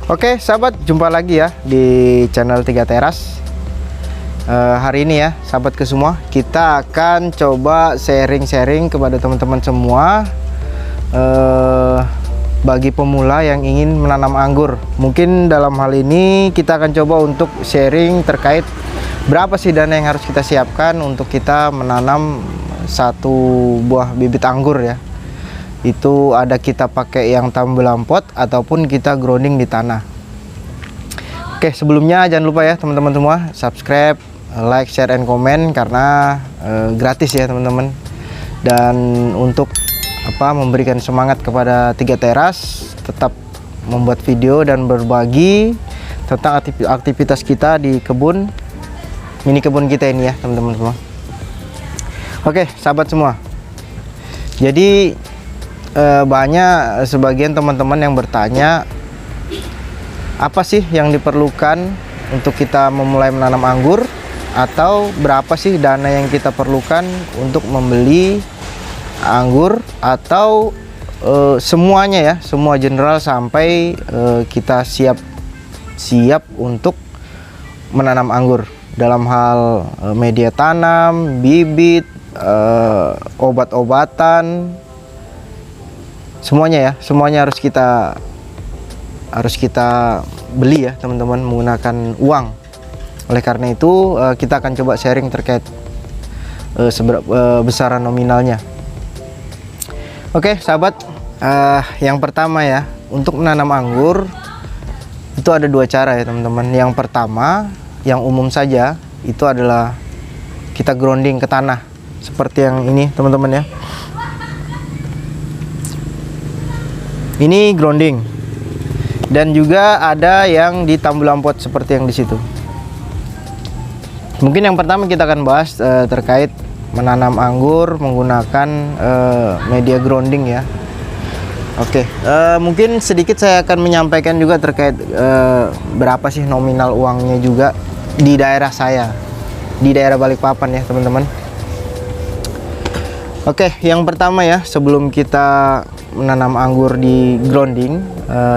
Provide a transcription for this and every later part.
Oke sahabat, jumpa lagi ya di channel 3 Teras. Hari ini ya sahabat ke semua, kita akan coba sharing-sharing kepada teman-teman semua bagi pemula yang ingin menanam anggur. Mungkin dalam hal ini kita akan coba untuk sharing terkait berapa sih dana yang harus kita siapkan untuk kita menanam satu buah bibit anggur ya. Itu ada kita pakai yang tambelan pot ataupun kita grounding di tanah. Oke, sebelumnya jangan lupa ya teman-teman semua subscribe, like, share, and comment karena gratis ya teman-teman. Dan untuk memberikan semangat kepada 3 Teras tetap membuat video dan berbagi tentang aktivitas kita di kebun, mini kebun kita ini ya teman-teman semua. Oke sahabat semua, jadi banyak sebagian teman-teman yang bertanya apa sih yang diperlukan untuk kita memulai menanam anggur, atau berapa sih dana yang kita perlukan untuk membeli anggur, atau semuanya ya, semua general sampai kita siap untuk menanam anggur dalam hal media tanam, bibit, obat-obatan, semuanya ya, semuanya harus kita beli ya teman-teman menggunakan uang. Oleh karena itu kita akan coba sharing terkait besaran nominalnya. Oke sahabat, yang pertama ya, untuk menanam anggur itu ada dua cara ya teman-teman. Yang pertama, yang umum saja, itu adalah kita grounding ke tanah seperti yang ini teman-teman ya. Ini grounding, dan juga ada yang di tambelan pot seperti yang di situ. Mungkin yang pertama kita akan bahas terkait menanam anggur menggunakan media grounding ya. Oke, mungkin sedikit saya akan menyampaikan juga terkait berapa sih nominal uangnya juga di daerah saya, di daerah Balikpapan ya teman-teman. Oke, yang pertama ya, sebelum kita menanam anggur di grounding,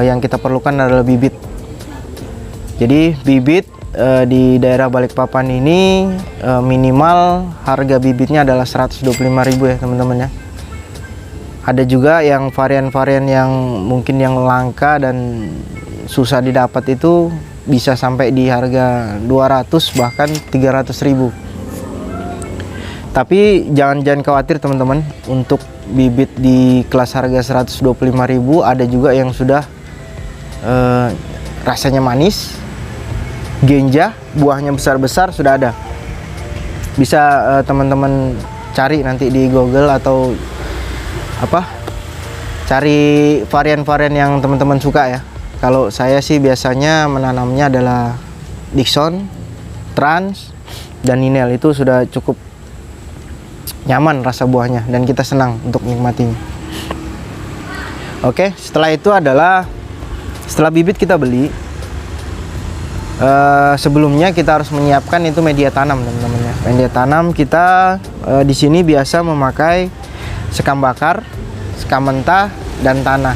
yang kita perlukan adalah bibit. Jadi bibit di daerah Balikpapan ini minimal harga bibitnya adalah 125.000 ya teman-teman ya. Ada juga yang varian-varian yang mungkin yang langka dan susah didapat, itu bisa sampai di harga 200 bahkan 300.000. Tapi jangan khawatir teman-teman, untuk bibit di kelas harga 125.000 ada juga yang sudah rasanya manis, genja, buahnya besar-besar, sudah ada. Bisa teman-teman cari nanti di Google atau cari varian-varian yang teman-teman suka ya. Kalau saya sih biasanya menanamnya adalah Dickson, Trans, dan Ninel. Itu sudah cukup nyaman rasa buahnya dan kita senang untuk menikmatinya. Oke, setelah itu adalah setelah bibit kita beli, sebelumnya kita harus menyiapkan itu media tanam teman-teman ya. Media tanam kita di sini biasa memakai sekam bakar, sekam mentah, dan tanah.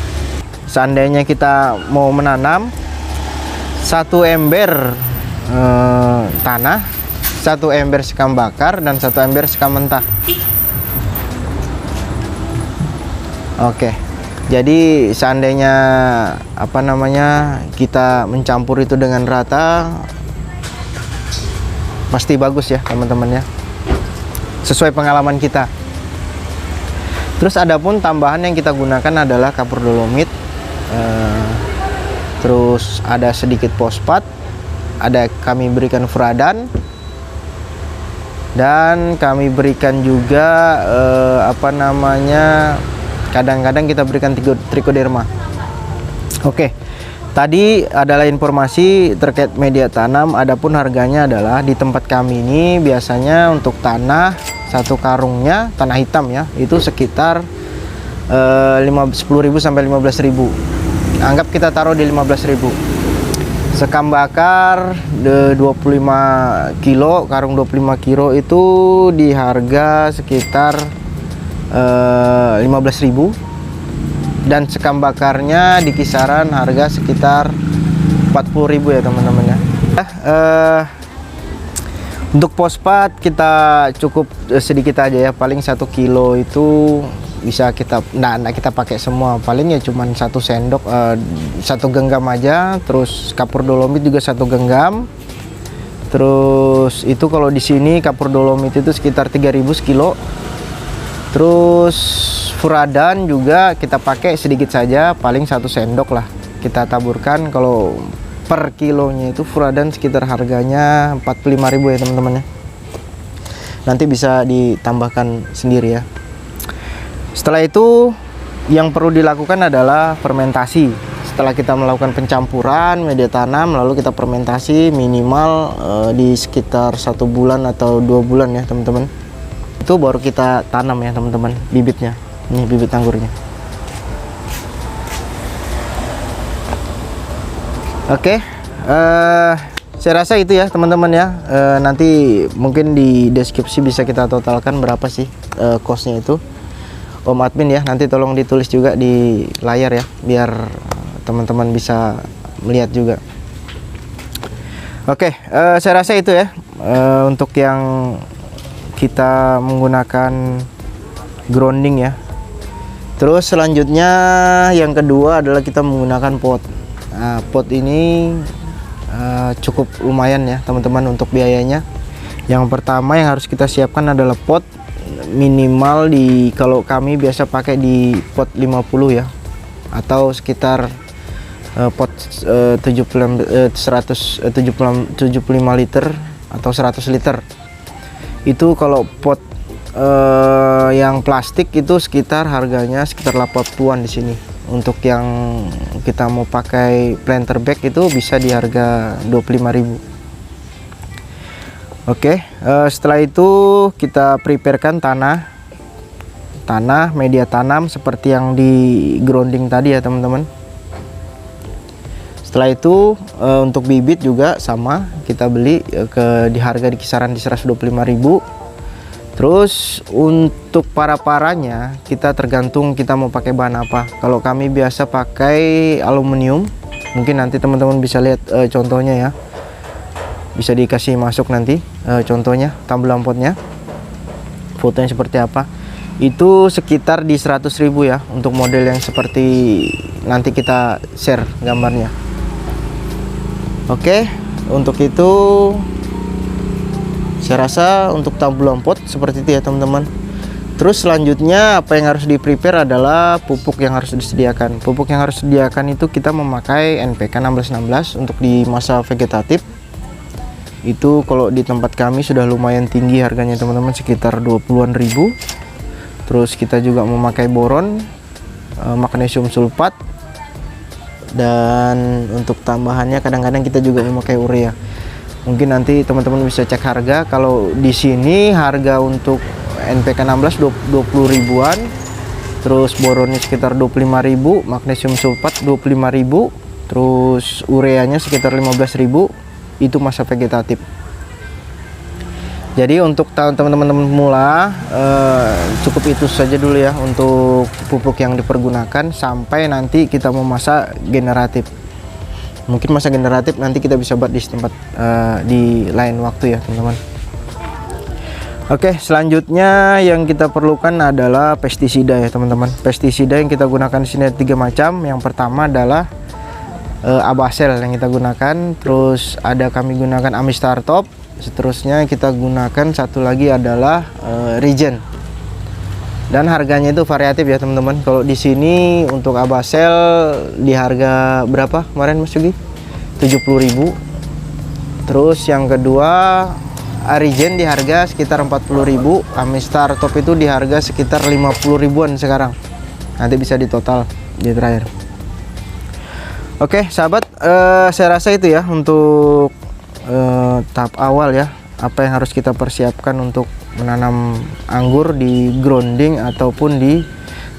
Seandainya kita mau menanam 1 ember tanah, 1 ember sekam bakar, dan 1 ember sekam mentah. Oke, jadi seandainya kita mencampur itu dengan rata, pasti bagus ya teman-teman ya, sesuai pengalaman kita. Terus adapun tambahan yang kita gunakan adalah kapur dolomit, terus ada sedikit fosfat, ada kami berikan furadan, dan kami berikan juga kadang-kadang kita berikan trichoderma. Oke, tadi adalah informasi terkait media tanam. Adapun harganya adalah di tempat kami ini biasanya untuk tanah satu karungnya, tanah hitam ya, itu sekitar 10.000 sampai 15.000. Anggap kita taruh di 15.000. Sekam bakar 25 kilo, karung 25 kilo itu di harga sekitar 15.000, dan sekam bakarnya di kisaran harga sekitar 40.000 ya teman-teman ya. Untuk fosfat kita cukup sedikit aja ya, paling 1 kilo itu bisa kita kita pakai semua, paling ya cuman 1 sendok, 1 genggam aja. Terus kapur dolomit juga 1 genggam. Terus itu kalau di sini kapur dolomit itu sekitar 3.000 sekilo. Terus furadan juga kita pakai sedikit saja, paling 1 sendok lah kita taburkan. Kalau per kilonya itu furadan sekitar harganya 45.000 ya teman-teman ya. Nanti bisa ditambahkan sendiri ya. Setelah itu yang perlu dilakukan adalah fermentasi. Setelah kita melakukan pencampuran media tanam, lalu kita fermentasi minimal di sekitar 1 bulan atau 2 bulan ya teman-teman. Itu baru kita tanam ya teman-teman bibitnya. Ini bibit anggurnya. Oke, saya rasa itu ya teman-teman ya. Nanti mungkin di deskripsi bisa kita totalkan berapa sih costnya itu, Om Admin ya. Nanti tolong ditulis juga di layar ya, biar teman-teman bisa melihat juga. Oke, saya rasa itu ya untuk yang kita menggunakan grounding ya. Terus selanjutnya yang kedua adalah kita menggunakan pot. Nah, pot ini cukup lumayan ya teman-teman untuk biayanya. Yang pertama yang harus kita siapkan adalah pot minimal kalau kami biasa pakai di pot 50 ya, atau sekitar pot 175 liter atau 100 liter. Itu kalau pot yang plastik itu sekitar harganya sekitar 80-an di sini. Untuk yang kita mau pakai planter bag itu bisa di harga 25.000. Oke, setelah itu kita preparekan tanah, media tanam seperti yang di grounding tadi ya teman-teman. Setelah itu untuk bibit juga sama, kita beli di harga di kisaran di 125.000. Terus untuk para-paranya kita tergantung kita mau pakai bahan apa. Kalau kami biasa pakai aluminium, mungkin nanti teman-teman bisa lihat contohnya ya, bisa dikasih masuk nanti contohnya tambelan potnya, fotonya seperti apa. Itu sekitar di 100.000 ya untuk model yang seperti nanti kita share gambarnya. Oke, untuk itu saya rasa untuk tambelan pot seperti itu ya teman-teman. Terus selanjutnya apa yang harus di prepare adalah pupuk yang harus disediakan. Pupuk yang harus disediakan itu kita memakai NPK 1616 untuk di masa vegetatif. Itu kalau di tempat kami sudah lumayan tinggi harganya teman-teman, sekitar 20-an ribu. Terus kita juga memakai boron, magnesium sulfat, dan untuk tambahannya kadang-kadang kita juga memakai urea. Mungkin nanti teman-teman bisa cek harga. Kalau di sini harga untuk NPK 16 20 ribuan, terus boronnya sekitar 25.000, magnesium sulfat 25.000, terus ureanya sekitar 15.000. Itu masa vegetatif. Jadi untuk teman-teman pemula cukup itu saja dulu ya untuk pupuk yang dipergunakan sampai nanti kita mau masa generatif. Mungkin masa generatif nanti kita bisa buat di tempat di lain waktu ya teman-teman. Oke, selanjutnya yang kita perlukan adalah pestisida ya teman-teman. Pestisida yang kita gunakan di sini ada 3 macam. Yang pertama adalah Abasel yang kita gunakan. Terus ada kami gunakan Amistar Top. Seterusnya kita gunakan satu lagi adalah Regen. Dan harganya itu variatif ya teman-teman. Kalau di sini untuk Abasel di harga berapa kemarin Mas Yugi? 70.000. Terus yang kedua Arigen di harga sekitar 40.000. Amistar Top itu di harga sekitar 50 ribuan sekarang. Nanti bisa di total di terakhir. Oke sahabat, saya rasa itu ya untuk tahap awal ya, apa yang harus kita persiapkan untuk menanam anggur di grounding ataupun di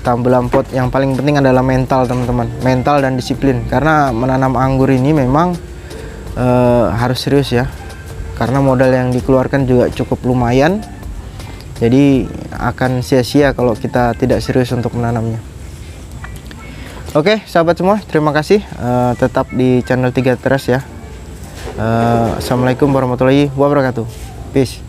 tambelan pot. Yang paling penting adalah mental teman-teman, mental dan disiplin, karena menanam anggur ini memang harus serius ya, karena modal yang dikeluarkan juga cukup lumayan. Jadi akan sia-sia kalau kita tidak serius untuk menanamnya. Oke, sahabat semua, terima kasih. Tetap di channel 3 Teras ya. Assalamualaikum warahmatullahi wabarakatuh. Peace.